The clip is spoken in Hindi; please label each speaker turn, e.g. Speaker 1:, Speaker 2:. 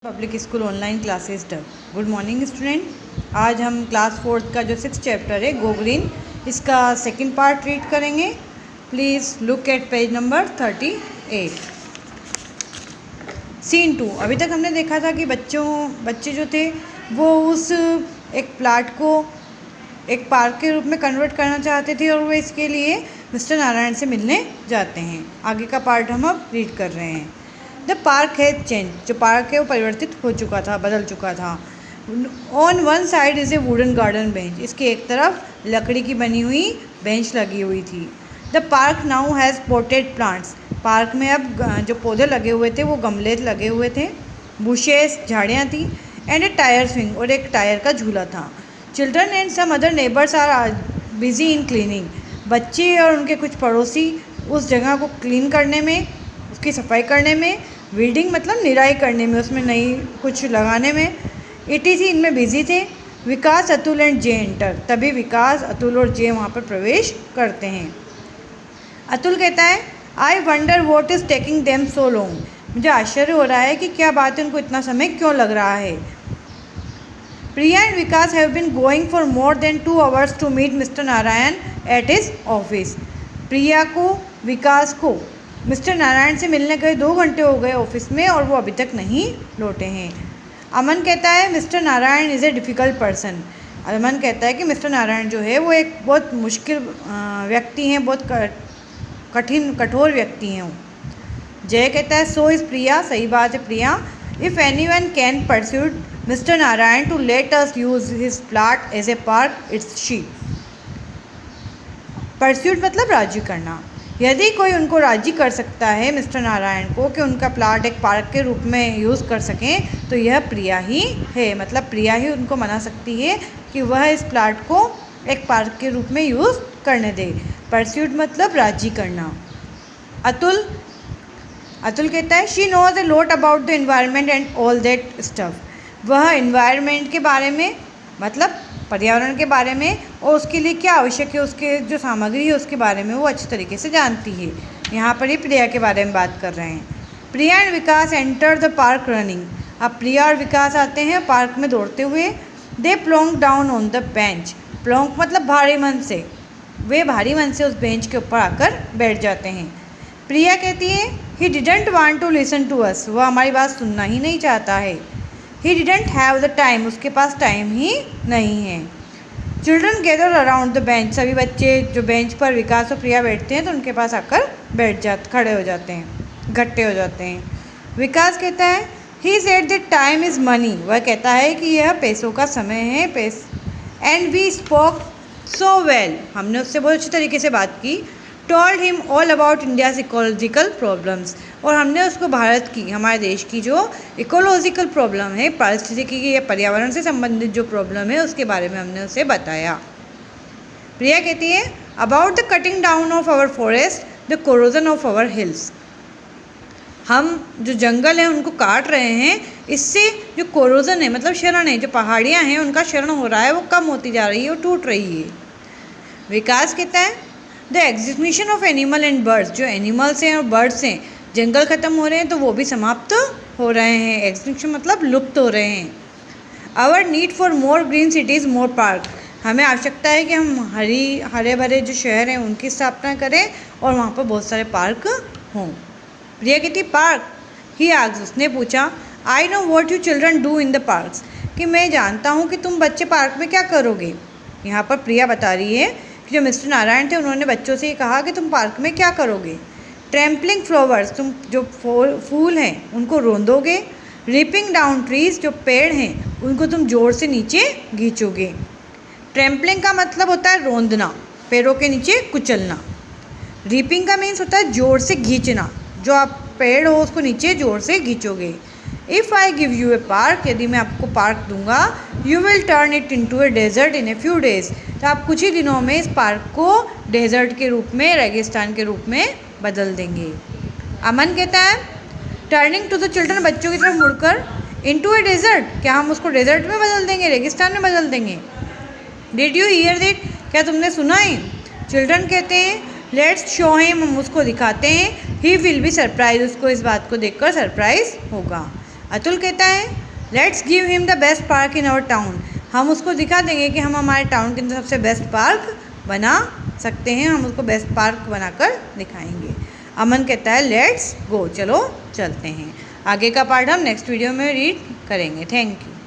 Speaker 1: पब्लिक स्कूल ऑनलाइन क्लासेस डब। Good morning student. आज हम क्लास 4 का जो 6th चैप्टर है गो ग्रीन, इसका सेकंड पार्ट रीड करेंगे। Please look at page number 38। Scene 2। अभी तक हमने देखा था कि बच्चे जो थे वो उस एक प्लाट को एक पार्क के रूप में कन्वर्ट करना चाहते थे और वो इसके लिए मिस्टर नारायण से मिलने जाते हैं। आगे का पार्ट हम अब रीड कर रहे हैं। The park has change. जो पार्क है वो परिवर्तित हो चुका था, बदल चुका था। On one side is a wooden garden bench. इसके एक तरफ लकड़ी की बनी हुई बेंच लगी हुई थी। The park now has potted plants. Park में अब जो पौधे लगे हुए थे वो गमले लगे हुए थे। बुशेस, झाड़ियाँ थी। एंड ए टायर स्विंग, और एक टायर का झूला था। Children and some other neighbours are busy in cleaning. बच्चे और उनके कुछ पड़ोसी उस जगह को क्लीन करने में, उसकी सफाई करने में, वीडिंग मतलब निराई करने में, उसमें नई कुछ लगाने में, ETC इनमें बिजी थे। विकास, अतुल एंड जे एंटर। तभी विकास, अतुल और जे वहाँ पर प्रवेश करते हैं। अतुल कहता है, I wonder what is taking them so long. मुझे आश्चर्य हो रहा है कि क्या बात है, उनको इतना समय क्यों लग रहा है। Priya and Vikas have been going for more than 2 hours to meet mister Narayan at his office. Priya को, विकास को मिस्टर नारायण से मिलने गए 2 घंटे हो गए ऑफिस में और वो अभी तक नहीं लौटे हैं। अमन कहता है, mister Narayan is a difficult person. Aman कहता है कि मिस्टर नारायण जो है वो एक बहुत मुश्किल व्यक्ति हैं, बहुत कठोर व्यक्ति हैं वो। जय कहता है, सो इज़ प्रिया। सही बात है Priya. If anyone can persuaded mister Narayan to let us use his plot as a park, it's she. Persuaded मतलब राजी करना। यदि कोई उनको राजी कर सकता है मिस्टर नारायण को कि उनका प्लाट एक पार्क के रूप में यूज़ कर सकें, तो यह प्रिया ही है। मतलब प्रिया ही उनको मना सकती है कि वह इस प्लाट को एक पार्क के रूप में यूज़ करने दे। परस्यूड मतलब राजी करना। अतुल कहता है, she knows a lot about the environment and all that stuff. वह एनवायरनमेंट के बारे में, मतलब पर्यावरण के बारे में, और उसके लिए क्या आवश्यक है, उसके जो सामग्री है उसके बारे में वो अच्छी तरीके से जानती है। यहाँ पर ही प्रिया के बारे में बात कर रहे हैं। Priya and Vikas enter the park running. अब प्रिया और विकास आते हैं पार्क में दौड़ते हुए। दे प्लोंक डाउन ऑन द बेंच। प्लोंक मतलब भारी मन से, वे भारी मन से उस बेंच के ऊपर आकर बैठ जाते हैं। प्रिया कहती है, he didn't want to listen to us. वह हमारी बात सुनना ही नहीं चाहता है। He didn't have the time. उसके पास टाइम ही नहीं है। Children gather around the bench. सभी बच्चे जो बेंच पर विकास और प्रिया बैठते हैं तो उनके पास आकर खड़े हो जाते हैं, इकट्ठे हो जाते हैं। विकास कहता है, he said the time is money. वह कहता है कि यह पैसों का समय है। And we spoke so well. हमने उससे बहुत अच्छी तरीके से बात की। Told him all about India's ecological problems. और हमने उसको भारत की, हमारे देश की जो इकोलॉजिकल प्रॉब्लम है, पारिस्थितिकी की या पर्यावरण से संबंधित जो प्रॉब्लम है उसके बारे में हमने उसे बताया। प्रिया कहती है, about the cutting down of our forest, the corrosion of our hills. हम जो जंगल हैं उनको काट रहे हैं, इससे जो कोरोजन है मतलब क्षरण है, जो पहाड़ियाँ हैं उनका क्षरण हो रहा है, वो कम होती जा रही है, वो टूट रही है। विकास कहता है, the extinction of animal and birds. जो एनिमल्स हैं और बर्ड्स हैं, जंगल ख़त्म हो रहे हैं तो वो भी समाप्त हो रहे हैं। एक्सटिंक्शन मतलब लुप्त हो रहे हैं। Our need for more green cities, more park. हमें आवश्यकता है कि हम हरे भरे जो शहर हैं उनकी स्थापना करें और वहाँ पर बहुत सारे पार्क हों। प्रिया कहती, पार्क। ही आग्स, उसने पूछा, I know what you children do in the parks. कि मैं जानता हूँ कि तुम बच्चे पार्क में क्या करोगे। यहाँ पर प्रिया बता रही है कि जो मिस्टर नारायण थे उन्होंने बच्चों से ये कहा कि तुम पार्क में क्या करोगे। ट्रैम्पलिंग फ्लावर्स, तुम जो फूल हैं उनको रोंदोगे। रिपिंग डाउन ट्रीज, जो पेड़ हैं उनको तुम जोर से नीचे खींचोगे। ट्रैम्पलिंग का मतलब होता है रोंदना, पैरों के नीचे कुचलना। रिपिंग का मीन्स होता है जोर से खींचना, जो आप पेड़ हो उसको नीचे जोर से खींचोगे। If I give you a park, यदि मैं आपको पार्क दूंगा, you will turn it into a desert in a few days. तो आप कुछ ही दिनों में इस पार्क को डेजर्ट के रूप में, रेगिस्तान के रूप में बदल देंगे। अमन कहता है, टर्निंग टू द चिल्ड्रन, बच्चों की तरफ मुड़कर, इनटू ए डेजर्ट, क्या हम उसको डेजर्ट में बदल देंगे, रेगिस्तान में बदल देंगे। डिड यू हियर दिट, क्या तुमने सुना है। चिल्ड्रन कहते हैं, लेट्स शो हिम, हम उसको दिखाते हैं। ही विल बी सरप्राइज, उसको इस बात को देखकर सरप्राइज होगा। अतुल कहता है let's give him the best park in our town, हम उसको दिखा देंगे कि हम हमारे टाउन के अंदर सबसे बेस्ट पार्क बना सकते हैं, हम उसको बेस्ट पार्क बनाकर दिखाएंगे। अमन कहता है लेट्स गो, चलो चलते हैं। आगे का पार्ट हम नेक्स्ट वीडियो में रीड करेंगे। Thank you.